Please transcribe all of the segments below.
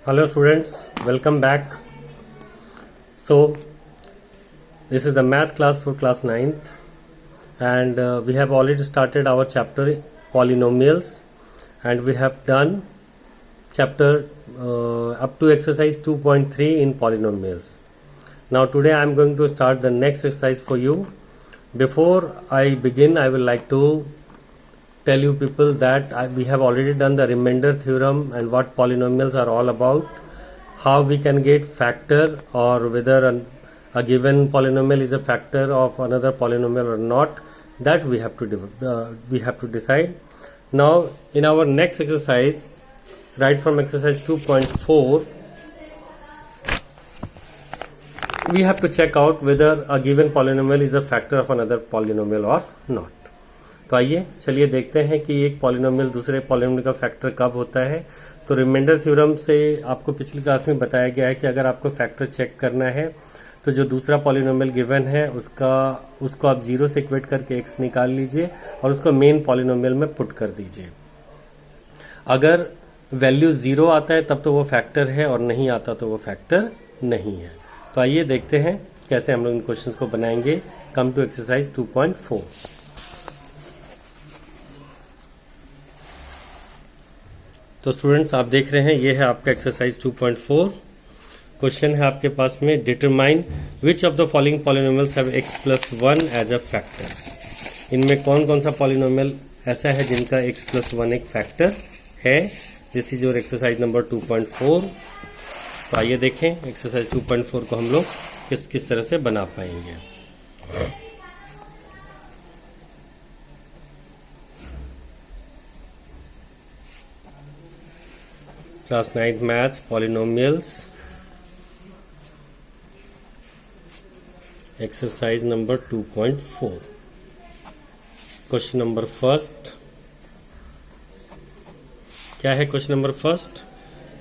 Hello students, welcome back. So this is the math class for class 9th and we have already started our chapter polynomials and we have done chapter up to exercise 2.3 in polynomials. Now today I am going to start the next exercise for you. Before I begin, I would like to tell you people that we have already done the remainder theorem and what polynomials are all about, how we can get factor or whether a given polynomial is a factor of another polynomial or not, that we have to decide. Now in our next exercise, right from exercise 2.4, we have to check out whether a given polynomial is a factor of another polynomial or not. तो आइए चलिए देखते हैं कि एक polynomial दूसरे polynomial का factor कब होता है। तो रिमाइंडर थ्योरम से आपको पिछली क्लास में बताया गया है कि अगर आपको फैक्टर चेक करना है तो जो दूसरा पॉलिनोमियल गिवन है उसको आप 0 से इक्वेट करके x निकाल लीजिए और उसको मेन पॉलिनोमियल में पुट कर दीजिए। अगर वैल्यू 0 आता है तब तो वो फैक्टर है और नहीं आता तो वो फैक्टर नहीं है। तो आइए देखते हैं कैसे हम लोग इन क्वेश्चंस को बनाएंगे। Come to exercise 2.4। तो स्टूडेंट्स आप देख रहे हैं ये है आपका एक्सरसाइज 2.4। क्वेश्चन है आपके पास में, determine which of the following polynomials have x+1 as a factor. इनमें कौन कौन सा पॉलिनोमियल ऐसा है जिनका x+1 एक फैक्टर है। This is your exercise number 2.4। तो आइए देखें एक्सरसाइज 2.4 को हम लोग किस किस तरह से बना पाएंगे। Class 9th maths polynomials exercise number 2.4। Question number first क्या है? क्वेश्चन नंबर फर्स्ट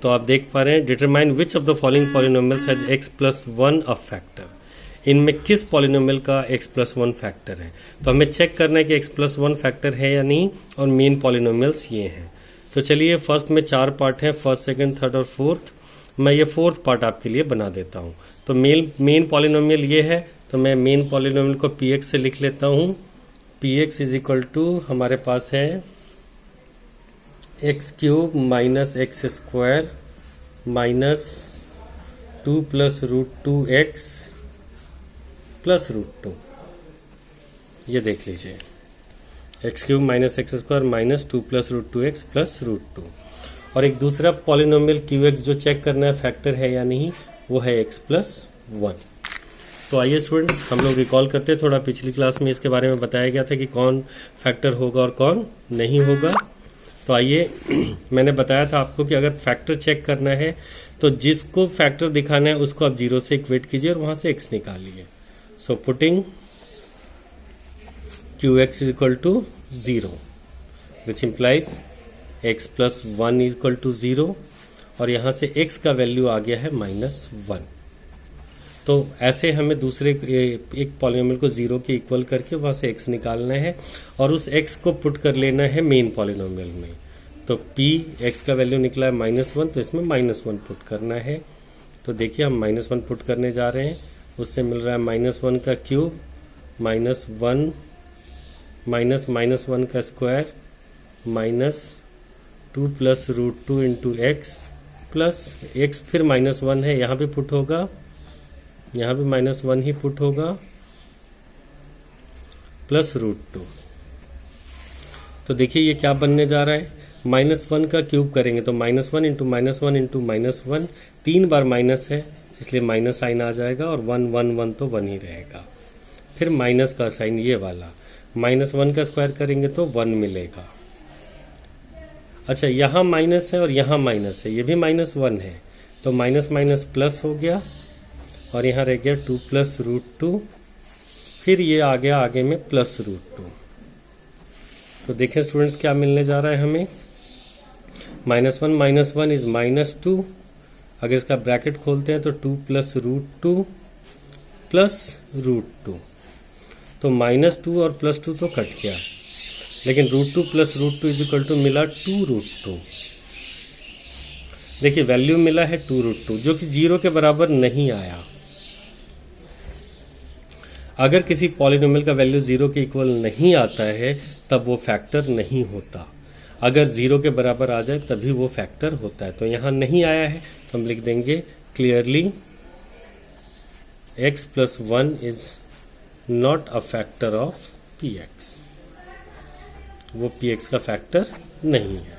तो आप देख पा रहे हैं, determine which of the following polynomials has x+1 a factor. इनमें किस पॉलिनोमियल का x+1 फैक्टर है। तो हमें चेक करना है कि x+1 फैक्टर है या नहीं और मेन पॉलिनोमियल्स ये हैं। तो चलिए फर्स्ट में 4 पार्ट है, फर्स्ट सेकंड थर्ड और फोर्थ। मैं ये फोर्थ पार्ट आपके लिए बना देता हूं। तो मेन पॉलिनोमियल ये है तो मैं मेन पॉलिनोमियल को px से लिख लेता हूं। px इज इक्वल टू हमारे पास है x³ minus x² minus 2 plus √2x plus √2। ये देख लीजिए x³ minus x² minus 2 plus √2x plus √2। और एक दूसरा पॉलिनोमियल qx जो चेक करना है फैक्टर है या नहीं, वो है x+1। तो आइए स्टूडेंट्स हम लोग रिकॉल करते हैं। थोड़ा पिछली क्लास में इसके बारे में बताया गया था कि कौन फैक्टर होगा और कौन नहीं होगा। तो आइए मैंने बताया था आपको कि अगर फैक्टर चेक करना है तो जिसको फैक्टर दिखाना है उसको आप 0 से इक्वेट कीजिए और वहां से x निकालिए। So putting qx is equal to 0 which implies x+1 is equal to 0 और यहां से x का वैल्यू आ गया है -1। तो ऐसे हमें दूसरे एक पॉलिनोमियल को 0 के इक्वल करके वहां से x निकालना है और उस x को पुट कर लेना है मेन पॉलिनोमियल में। तो p x का वैल्यू निकला है -1 तो इसमें -1 पुट करना है। तो देखिए हम -1 पुट करने जा रहे हैं, उससे मिल रहा है -1 का क्यूब -1 माइनस -1 का square minus 2 plus √2 into x plus x फिर -1 है, यहाँ भी पुट होगा, यहाँ भी -1 ही पुट होगा प्लस √2। तो देखिए ये क्या बनने जा रहा है, -1 का क्यूब करेंगे तो -1 इंटू -1 इंटू -1, 3 बार माइनस है इसलिए माइनस साइन आ जाएगा और 1 1 1 तो 1 ही रहेगा। फिर माइनस का साइन ये वाला, -1 का स्क्वायर करेंगे तो 1 मिलेगा। अच्छा यहाँ माइनस है और यहाँ माइनस है, ये भी -1 है तो माइनस माइनस प्लस हो गया और यहाँ रह गया 2 प्लस √2, फिर ये आ गया आगे में प्लस √2। तो देखें स्टूडेंट्स क्या मिलने जा रहा है हमें, -1 इज -2। अगर इसका ब्रैकेट खोलते हैं तो 2 प्लस √2 प्लस √2। तो -2 और +2 तो कट गया, लेकिन √2 प्लस √2 इज इक्वल टू मिला 2 √2। देखिए वैल्यू मिला है 2√2 जो कि 0 के बराबर नहीं आया। अगर किसी पॉलिनोमियल का वैल्यू 0 के इक्वल नहीं आता है तब वो फैक्टर नहीं होता। अगर 0 के बराबर आ जाए तभी वो फैक्टर होता है। तो यहां नहीं आया है तो हम लिख देंगे clearly x + 1 is not a factor of px। वो px का फैक्टर नहीं है।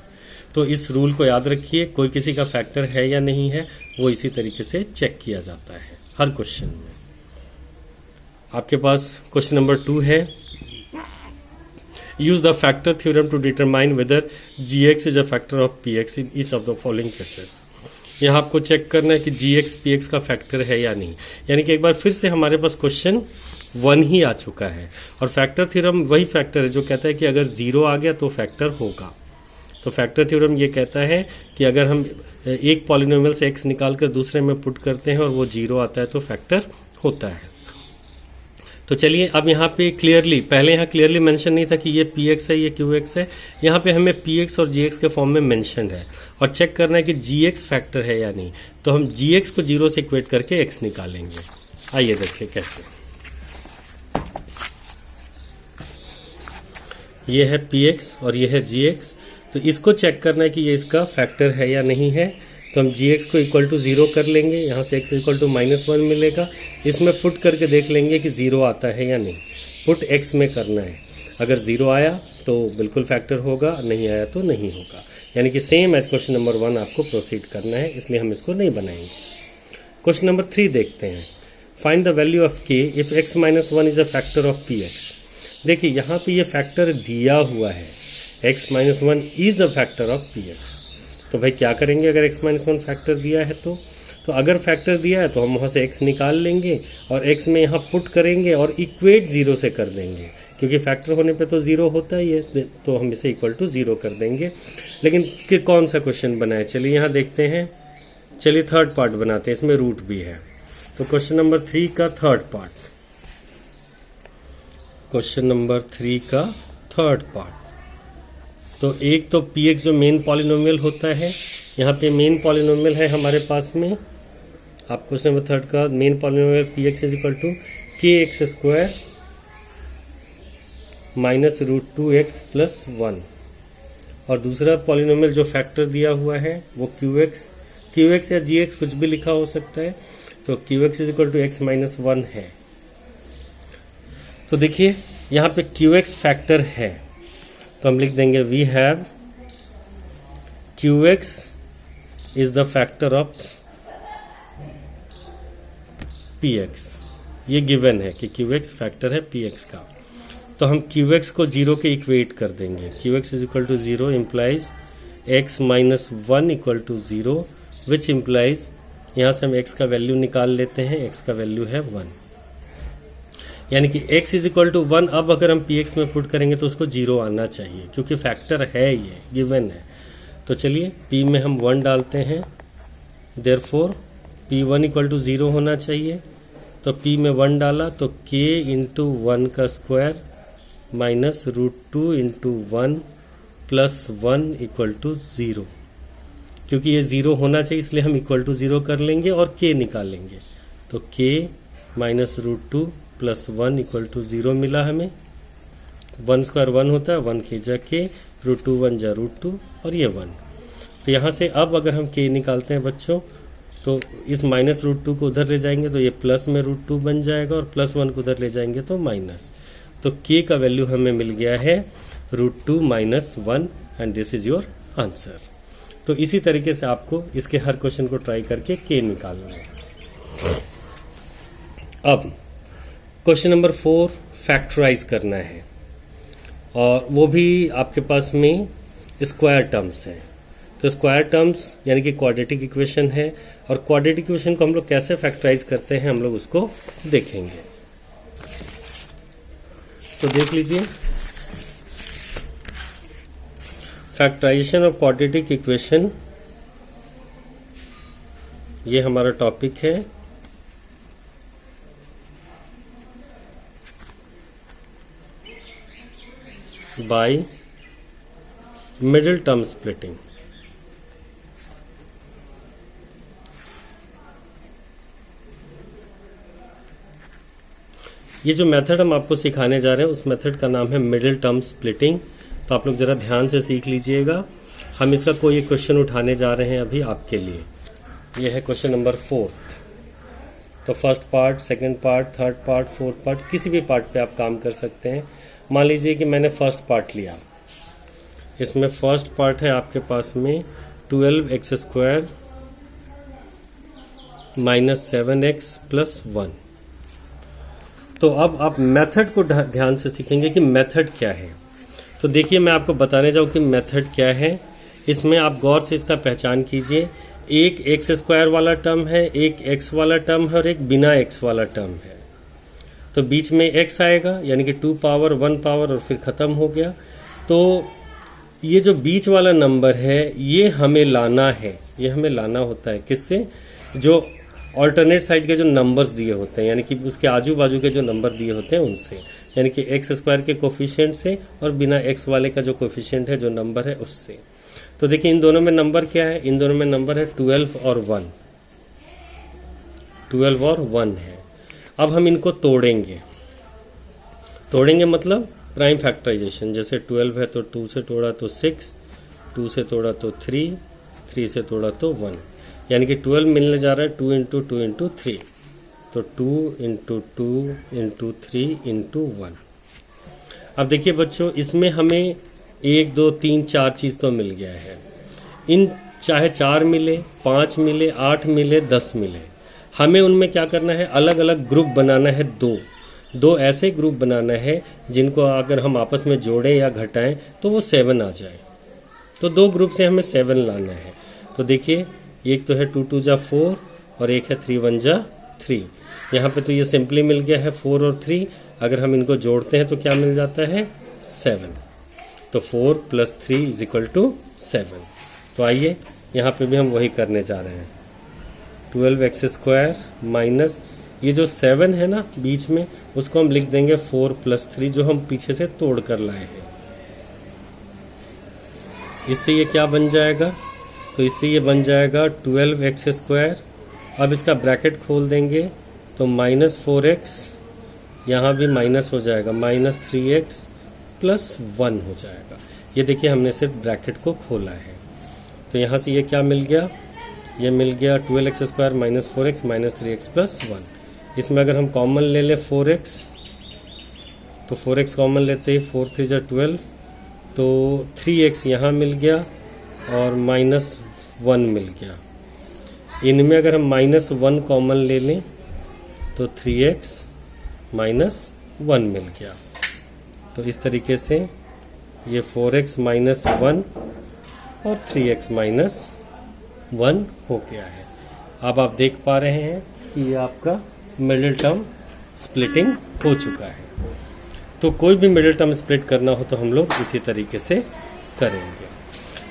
तो इस रूल को याद रखिए, कोई किसी का फैक्टर है या नहीं है वो इसी तरीके से चेक किया जाता है हर क्वेश्चन में। आपके पास क्वेश्चन नंबर 2 है, use the factor theorem to determine whether gx is a factor of px in each of the following cases. यहाँ आपको चेक करना है कि gx px का फैक्टर है या नहीं। यानी कि एक बार फिर से हमारे पास क्वेश्चन 1 ही आ चुका है और फैक्टर थ्योरम वही फैक्टर है जो कहता है कि अगर 0 आ गया तो फैक्टर होगा। तो फैक्टर थ्योरम ये कहता है कि अगर हम एक पॉलिनोमियल से x निकाल कर दूसरे में पुट करते हैं और वो 0 आता है तो फैक्टर होता है। तो चलिए अब यहाँ पे क्लियरली, पहले यहाँ क्लियरली मेंशन नहीं था कि ये px है ये qx है, यहाँ पे हमें px और gx के फॉर्म में मेंशन है और चेक करना है कि gx फैक्टर है या नहीं। तो हम gx को 0 से इक्वेट करके x निकालेंगे। आइए देखिए कैसे। ये है px और ये है gx। तो इसको चेक करना है कि ये इसका फैक्टर है या नहीं है। तो हम gx को इक्वल टू 0 कर लेंगे, यहाँ से x इक्वल टू -1 मिलेगा। इसमें पुट करके देख लेंगे कि 0 आता है या नहीं। पुट x में करना है, अगर 0 आया तो बिल्कुल फैक्टर होगा, नहीं आया तो नहीं होगा। यानी कि सेम एज क्वेश्चन नंबर 1 आपको प्रोसीड करना है, इसलिए हम इसको नहीं बनाएंगे। क्वेश्चन नंबर 3 देखते हैं, find the value of k if x - 1 is a factor of px। देखिए यहाँ पे ये फैक्टर दिया हुआ है, x - 1 is a factor of px। तो भाई क्या करेंगे अगर x - 1 फैक्टर दिया है तो अगर फैक्टर दिया है तो हम वहाँ से x निकाल लेंगे और x में यहाँ पुट करेंगे और इक्वेट 0 से कर देंगे, क्योंकि फैक्टर होने पे तो 0 होता ही है। तो हम इसे इक्वल टू 0 कर देंगे। लेकिन कि कौन सा क्वेश्चन बनाए, चलिए यहाँ देखते हैं। चलिए थर्ड पार्ट बनाते हैं, इसमें रूट भी है। तो क्वेश्चन नंबर 3 का थर्ड पार्ट, क्वेश्चन नंबर 3 का थर्ड पार्ट। तो एक तो px जो मेन पॉलिनोमियल होता है, यहाँ पे मेन पॉलिनोमियल है हमारे पास में। आप क्वेश्चन नंबर 3 का main polynomial px is equal to kx² - √2x + 1 और दूसरा पॉलिनोमियल जो फैक्टर दिया हुआ है वो qx या gx कुछ भी लिखा हो सकता है। तो qx is equal to x - 1 है। तो देखिए यहाँ पे qx फैक्टर है तो हम लिख देंगे we have qx is the factor of px। ये गिवन है कि qx फैक्टर है px का। तो हम qx को 0 के इक्वेट कर देंगे। qx is equal to 0 implies x - 1 equal to 0 which implies, यहाँ से हम x का वैल्यू निकाल लेते हैं, x का वैल्यू है 1। यानी कि x इज इक्वल टू 1। अब अगर हम px में पुट करेंगे तो उसको 0 आना चाहिए क्योंकि फैक्टर है, ये गिवन है। तो चलिए p में हम 1 डालते हैं, देयरफॉर p1 इक्वल टू 0 होना चाहिए। तो p में 1 डाला तो k इंटू 1 का square minus √2 into 1 plus 1 equal to 0। क्योंकि ये 0 होना चाहिए इसलिए हम इक्वल टू 0 कर लेंगे और k निकालेंगे। तो k minus √2 plus 1 equal to 0 मिला हमें। 1 स्क्वायर 1 होता है, 1 k जा k, √2 1 जा √2 और ये 1। तो यहाँ से अब अगर हम k निकालते हैं बच्चों तो इस माइनस √2 को उधर ले जाएंगे तो ये प्लस में √2 बन जाएगा और प्लस 1 को उधर ले जाएंगे तो माइनस। तो k का वैल्यू हमें मिल गया है √2 - 1 and this is your answer. तो इसी तरीके से आपको इसके हर क्वेश्चन को ट्राई करके k निकालना है। अब क्वेश्चन नंबर 4 फैक्टराइज करना है और वो भी आपके पास में स्क्वायर टर्म्स हैं। तो स्क्वायर टर्म्स यानी कि क्वाड्रेटिक इक्वेशन है और क्वाड्रेटिक इक्वेशन को हम लोग कैसे फैक्टराइज करते हैं हम लोग उसको देखेंगे। तो देख लीजिए, फैक्टराइजेशन ऑफ क्वाड्रेटिक इक्वेशन, ये हमारा टॉपिक है। By middle term splitting. ये जो मेथड हम आपको सिखाने जा रहे हैं उस मेथड का नाम है मिडिल टर्म स्प्लिटिंग। तो आप लोग जरा ध्यान से सीख लीजिएगा। हम इसका कोई एक क्वेश्चन उठाने जा रहे हैं अभी आपके लिए। ये है क्वेश्चन नंबर 4। तो first part, second part, third part, fourth part, किसी भी पार्ट पे आप काम कर सकते हैं। मान लीजिए कि मैंने फर्स्ट पार्ट लिया। इसमें फर्स्ट पार्ट है आपके पास में 12x² माइनस 7x प्लस 1। तो अब आप मेथड को ध्यान से सीखेंगे कि मेथड क्या है। तो देखिए, मैं आपको बताने जाऊं कि मेथड क्या है। इसमें आप गौर से इसका पहचान कीजिए। एक x² वाला टर्म है, एक x वाला टर्म है और एक बिना x वाला टर्म है। तो बीच में x आएगा, यानी कि 2 पावर 1 पावर और फिर खत्म हो गया। तो ये जो बीच वाला नंबर है ये हमें लाना है, ये हमें लाना होता है किससे? जो ऑल्टरनेट साइड के जो नंबर्स दिए होते हैं, यानी कि उसके आजू बाजू के जो नंबर दिए होते हैं उनसे, यानी कि x² के कोफिशिएंट से और बिना x वाले का जो कोफिशिएंट है, जो नंबर है, उससे। तो देखिए, इन दोनों में नंबर क्या है? इन दोनों में नंबर है 12 और 1। 12 और 1 है। अब हम इनको तोड़ेंगे। तोड़ेंगे मतलब प्राइम फैक्टराइजेशन। जैसे 12 है तो 2 से तोड़ा तो 6, 2 से तोड़ा तो 3, 3 से तोड़ा तो 1, यानी कि 12 मिलने जा रहा है 2 इंटू 2 इंटू 3। तो 2 इंटू 2 इंटू 3 इंटू 1। अब देखिए बच्चों, इसमें हमें 1 2 3 4 चीज तो मिल गया है। इन चाहे 4 मिले, 5 मिले, 8 मिले, 10 मिले, हमें उनमें क्या करना है? अलग अलग ग्रुप बनाना है। दो ऐसे ग्रुप बनाना है जिनको अगर हम आपस में जोड़ें या घटाएं तो वो 7 आ जाए। तो 2 ग्रुप से हमें 7 लाना है। तो देखिए, एक तो है 2 2 जा 4 और एक है 3 1 जा 3। यहाँ पे तो ये सिंपली मिल गया है 4 और 3। अगर हम इनको जोड़ते हैं तो क्या मिल जाता है? 7। तो 4 प्लस 3 इज इक्वल टू 7। तो आइए यहाँ पे भी हम वही करने जा रहे हैं। 12x² माइनस ये जो 7 है ना बीच में, उसको हम लिख देंगे 4 प्लस 3, जो हम पीछे से तोड़ कर लाए हैं। इससे ये क्या बन जाएगा? तो इससे ये बन जाएगा 12x²। अब इसका ब्रैकेट खोल देंगे तो माइनस 4x, यहाँ भी माइनस हो जाएगा, माइनस 3x प्लस 1 हो जाएगा। ये देखिए, हमने सिर्फ ब्रैकेट को खोला है। तो यहाँ से ये क्या मिल गया? ये मिल गया 12x² minus 4x minus 3x plus 1। इसमें अगर हम कॉमन ले लें 4x, तो 4x कॉमन लेते ही 4 3 जा 12, तो 3x यहाँ मिल गया और माइनस 1 मिल गया। इनमें अगर हम माइनस 1 कॉमन ले लें तो 3x माइनस 1 मिल गया। तो इस तरीके से ये 4x माइनस 1 और 3x माइनस 1 हो गया है। अब आप देख पा रहे हैं कि ये आपका मिडिल टर्म स्प्लिटिंग हो चुका है। तो कोई भी मिडिल टर्म स्प्लिट करना हो तो हम लोग इसी तरीके से करेंगे।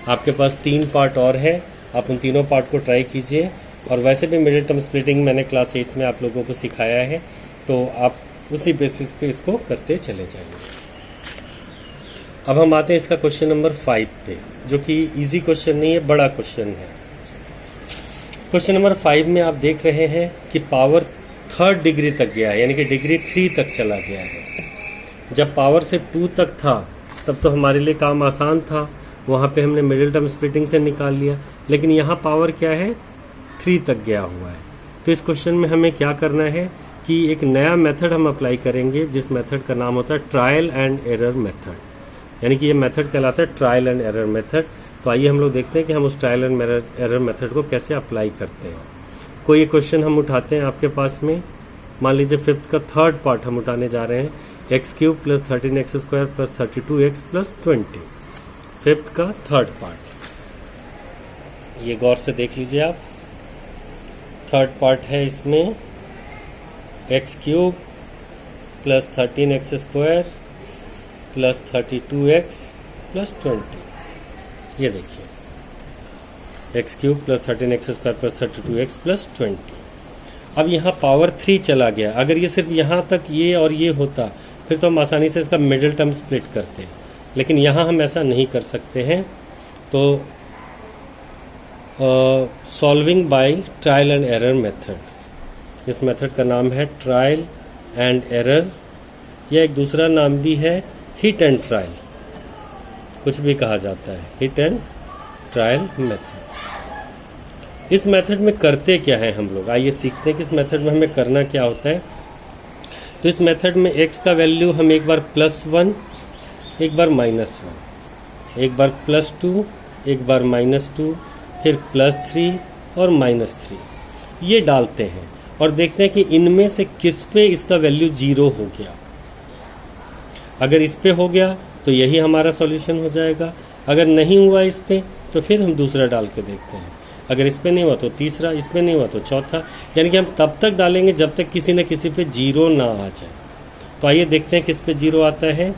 आपके पास 3 पार्ट और है, आप उन तीनों पार्ट को ट्राई कीजिए। और वैसे भी मिडिल टर्म स्प्लिटिंग मैंने क्लास 8 में आप लोगों को सिखाया है, तो आप उसी बेसिस पे इसको करते चले जाएंगे। अब हम आते हैं इसका क्वेश्चन नंबर 5 पे, जो कि इजी क्वेश्चन नहीं है, बड़ा क्वेश्चन है। क्वेश्चन नंबर 5 में आप देख रहे हैं कि पावर 3rd डिग्री तक गया है, यानी कि डिग्री 3 तक चला गया है। जब पावर से 2 तक था तब तो हमारे लिए काम आसान था, वहां पे हमने मिडिल टर्म स्प्लिटिंग से निकाल लिया। लेकिन यहाँ पावर क्या है? 3 तक गया हुआ है। तो इस क्वेश्चन में हमें क्या करना है कि एक नया मेथड हम अप्लाई करेंगे, जिस मेथड का नाम होता है ट्रायल एंड एरर मेथड, यानी कि ये मेथड कहलाता है ट्रायल एंड एरर मेथड। तो आइए हम लोग देखते हैं कि हम उस ट्रायल एंड एरर मेथड को कैसे अप्लाई करते हैं। कोई एक क्वेश्चन हम उठाते हैं आपके पास में। मान लीजिए 5th का 3rd पार्ट हम उठाने जा रहे हैं, x³ plus 13x² plus 32x plus 20। 5th का 3rd पार्ट, ये गौर से देख लीजिए आप। 3rd पार्ट है इसमें x³ plus 13x² plus 32x plus 20। ये देखिए, x³ plus 13x² plus 32x plus 20। अब यहाँ पावर 3 चला गया। अगर ये सिर्फ यहाँ तक ये और ये होता फिर तो हम आसानी से इसका मिडिल टर्म स्प्लिट करते, लेकिन यहाँ हम ऐसा नहीं कर सकते हैं। तो solving by trial and error method, इस मेथड का नाम है ट्रायल एंड एरर, या एक दूसरा नाम भी है हिट एंड ट्रायल, कुछ भी कहा जाता है, हिट एंड ट्रायल मेथड। इस मेथड में करते क्या है हम लोग, आइए सीखते हैं कि इस मेथड में हमें करना क्या होता है। तो इस मेथड में x का वैल्यू हम एक बार +1, एक बार -1, एक बार +2, एक बार -2, फिर +3 और -3 ये डालते हैं और देखते हैं कि इनमें से किस पे इसका वैल्यू 0 हो गया। अगर इस पे हो गया तो यही हमारा सॉल्यूशन हो जाएगा, अगर नहीं हुआ इस पे तो फिर हम दूसरा डाल के देखते हैं, अगर इस पे नहीं हुआ तो तीसरा, इस पे नहीं हुआ तो चौथा, यानी कि हम तब तक डालेंगे जब तक किसी न किसी पे 0 ना आ जाए। तो आइए देखते हैं किस पे 0 आता है।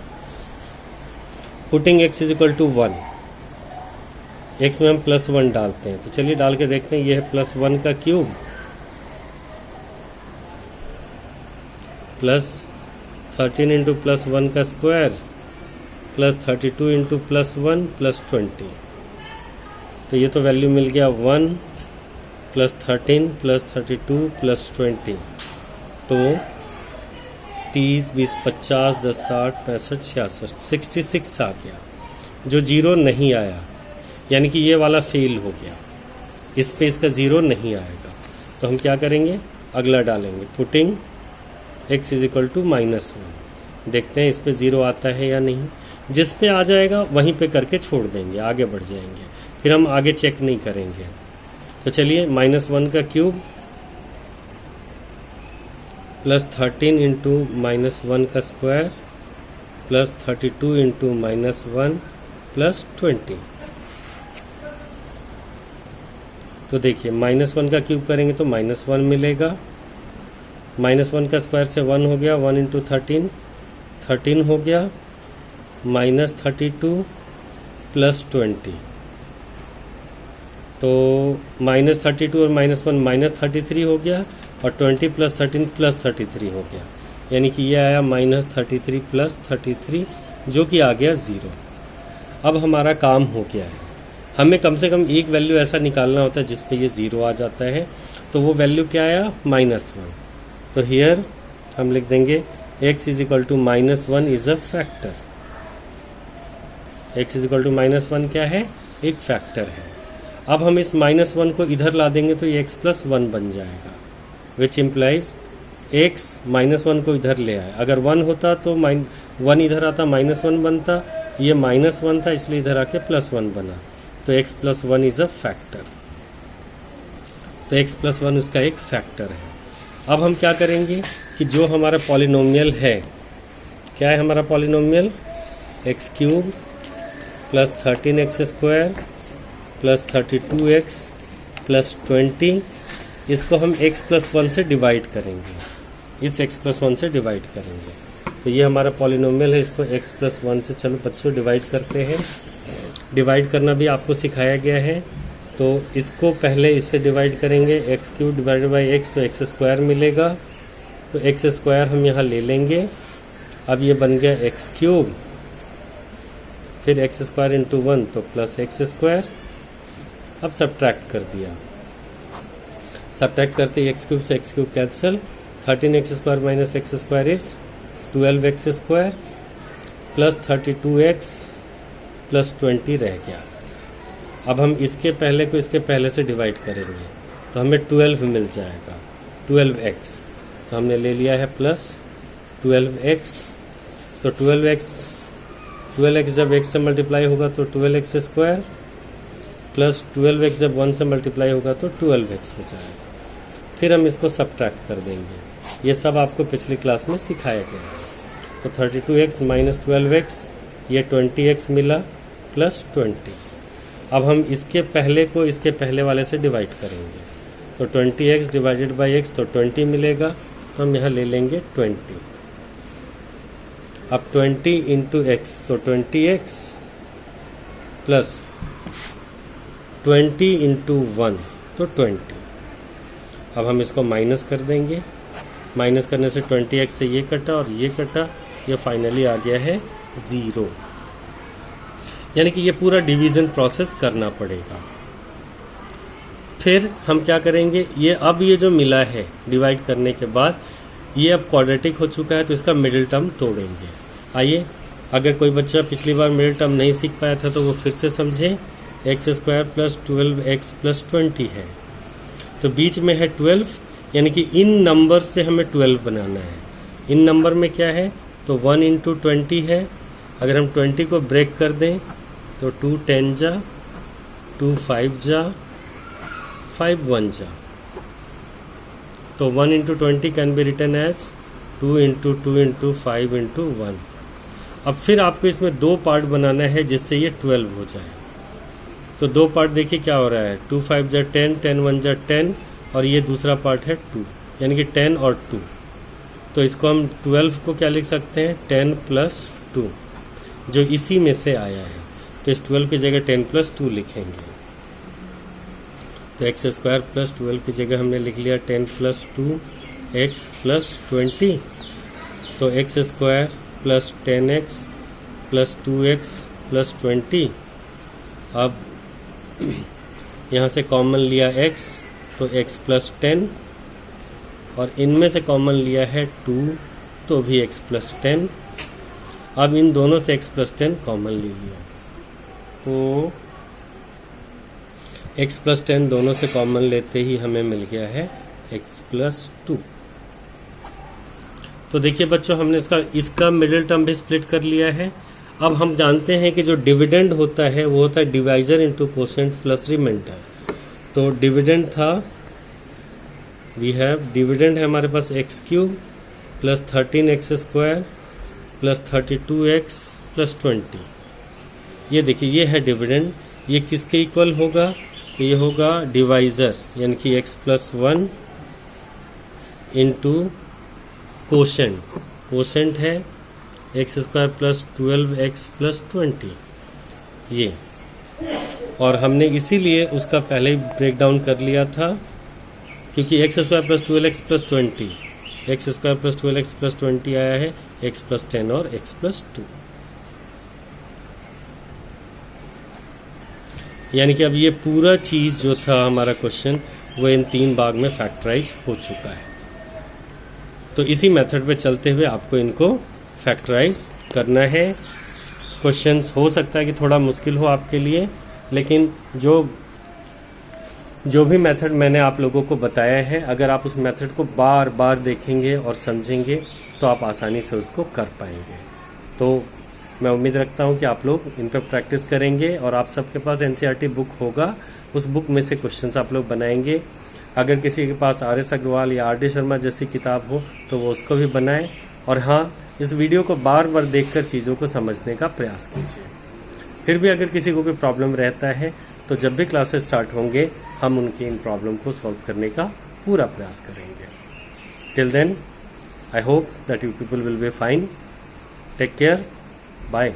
पुटिंग x = 1, x में हम +1 डालते हैं, तो चलिए डाल के देखते हैं। ये है +1 का क्यूब +13 इंटू +1 का स्क्वायर +32 इंटू +1 +20, तो ये तो वैल्यू मिल गया 1 +13 +32 +20, तो 30 20 50 10 60 65 66 66 आ गया। जो 0 नहीं आया यानी कि ये वाला फेल हो गया, इस पे इसका 0 नहीं आएगा, तो हम क्या करेंगे, अगला डालेंगे। पुटिंग x = -1, देखते हैं इस पे 0 आता है या नहीं। जिस पे आ जाएगा वहीं पे करके छोड़ देंगे, आगे बढ़ जाएंगे, फिर हम आगे चेक नहीं करेंगे। तो चलिए -1 का क्यूब +13 इंटू -1 का स्क्वायर +32 इंटू -1 +20, तो देखिए -1 का क्यूब करेंगे तो -1 मिलेगा, -1 का स्क्वायर से 1 हो गया, 1 इंटू 13 13 हो गया, -32 +20, तो -32 और -1 -33 हो गया, और 20 + 13 +33 हो गया, यानी कि ये आया -33 +33, जो कि आ गया 0। अब हमारा काम हो गया है, हमें कम से कम एक वैल्यू ऐसा निकालना होता है जिस पे ये 0 आ जाता है, तो वो वैल्यू क्या आया, -1। तो हियर हम लिख देंगे x = -1 is a factor. x = -1 क्या है, एक फैक्टर है। अब हम इस -1 को इधर ला देंगे तो ये x + 1 बन जाएगा, विच इम्प्लाइज x -1 को इधर ले आए। अगर 1 होता तो 1 इधर आता, -1 बनता, ये -1 था इसलिए इधर आके +1 बना, तो x + 1 इज अ फैक्टर। तो x + 1 उसका एक फैक्टर है। अब हम क्या करेंगे कि जो हमारा पॉलिनोमियल है, क्या है हमारा पॉलिनोमियल, x³ +13x² +32x +20, इसको हम x + 1 से डिवाइड करेंगे, इस x + 1 से डिवाइड करेंगे, तो ये हमारा पॉलिनोमियल है, इसको x + 1 से चलो बच्चों डिवाइड करते हैं। डिवाइड करना भी आपको सिखाया गया है, तो इसको पहले इससे डिवाइड करेंगे, x³ / x, तो x² मिलेगा, तो x² हम यहाँ ले लेंगे। अब ये बन गया x³, फिर x² इंटू 1 तो +x², अब सब्ट्रैक्ट कर दिया, सब्ट्रैक्ट करते x³ से x³ cancel, 13x² - x² is 12x² +32x +20 रह गया। अब हम इसके पहले को इसके पहले से डिवाइड करेंगे तो हमें 12 मिल जाएगा, 12x, तो हमने ले लिया है +12x, तो 12x जब x से मल्टीप्लाई होगा तो 12x² प्लस 12x जब 1 से मल्टीप्लाई होगा तो 12x हो जाएगा। फिर हम इसको सब्ट्रैक्ट कर देंगे, ये सब आपको पिछली क्लास में सिखाया गया है। तो 32x - 12x, ये 20x मिला +20। अब हम इसके पहले को इसके पहले वाले से डिवाइड करेंगे, तो 20x / x तो 20 मिलेगा, तो हम यहाँ ले लेंगे 20। अब 20 इंटू x तो 20x प्लस 20 इंटू 1 तो 20। अब हम इसको माइनस कर देंगे, माइनस करने से 20x से ये कटा और ये कटा, ये फाइनली आ गया है 0। यानी कि ये पूरा डिवीजन प्रोसेस करना पड़ेगा। फिर हम क्या करेंगे, ये अब ये जो मिला है डिवाइड करने के बाद ये अब क्वाड्रेटिक हो चुका है तो इसका मिडिल टर्म तोड़ेंगे। आइए, अगर कोई बच्चा पिछली बार मिडिल टर्म नहीं सीख पाया था तो वो फिर से समझे। X square plus 12x plus 20 है, तो बीच में है 12, यानी कि इन नंबर से हमें 12 बनाना है। इन नंबर में क्या है, तो 1 इंटू 20 है। अगर हम 20 को ब्रेक कर दें तो 2 10 जा, 2 5 जा, 5 1 जा, तो 1 into 20 can be written as 2 into 2 into 5 into 1। अब फिर आपको इसमें दो पार्ट बनाना है जिससे ये 12 हो जाए। तो दो पार्ट देखिए क्या हो रहा है, 2 5 जा 10, 10 1 जा 10, और ये दूसरा पार्ट है 2, यानी कि 10 और 2। तो इसको हम 12 को क्या लिख सकते हैं, 10 प्लस 2, जो इसी में से आया है। तो इस 12 की जगह 10 प्लस 2 लिखेंगे। तो एक्स स्क्वायर प्लस 12 की जगह हमने लिख लिया 10 प्लस 2 एक्स प्लस 20। तो x square plus 10x plus 2x plus 20। अब यहाँ से कॉमन लिया x, तो x प्लस 10, और इनमें से कॉमन लिया है 2, तो भी x प्लस 10। अब इन दोनों से x प्लस 10 कॉमन ले लिया, तो x प्लस 10 दोनों से कॉमन लेते ही हमें मिल गया है x प्लस 2। तो देखिए बच्चों, हमने इसका मिडिल टर्म भी स्प्लिट कर लिया है। अब हम जानते हैं कि जो डिविडेंड होता है वो होता है divisor into quotient plus remainder. तो डिविडेंड था, वी हैव डिविडेंड है हमारे पास x³ plus 13x square plus 32x plus 20। ये देखिए, ये है डिविडेंड। ये किसके इक्वल होगा, तो ये होगा डिवाइजर, यानी कि x plus 1 into quotient. Quotient है x square plus 12x plus 20, ये। और हमने इसीलिए उसका पहले ही ब्रेक डाउन कर लिया था, क्योंकि x square plus 12x plus 20, x square plus 12x plus 20 आया है, x प्लस 10 और x प्लस 2। यानी कि अब ये पूरा चीज जो था हमारा क्वेश्चन, वो इन 3 भाग में फैक्टराइज हो चुका है। तो इसी मेथड पे चलते हुए आपको इनको फैक्टराइज करना है। क्वेश्चंस हो सकता है कि थोड़ा मुश्किल हो आपके लिए, लेकिन जो भी मेथड मैंने आप लोगों को बताया है, अगर आप उस मेथड को बार बार देखेंगे और समझेंगे तो आप आसानी से उसको कर पाएंगे। तो मैं उम्मीद रखता हूं कि आप लोग इन पर प्रैक्टिस करेंगे और आप सबके पास एनसीईआरटी बुक होगा, उस बुक में से क्वेश्चंस आप लोग बनाएंगे। अगर किसी के पास RS अग्रवाल या RD शर्मा जैसी किताब हो तो वो उसको भी बनाएं। और हाँ, इस वीडियो को बार बार देखकर चीज़ों को समझने का प्रयास कीजिए। फिर भी अगर किसी को कोई प्रॉब्लम रहता है तो जब भी क्लासेस स्टार्ट होंगे हम उनकी इन प्रॉब्लम को सॉल्व करने का पूरा प्रयास करेंगे। Till then, I hope that you people will be fine. Take care, bye.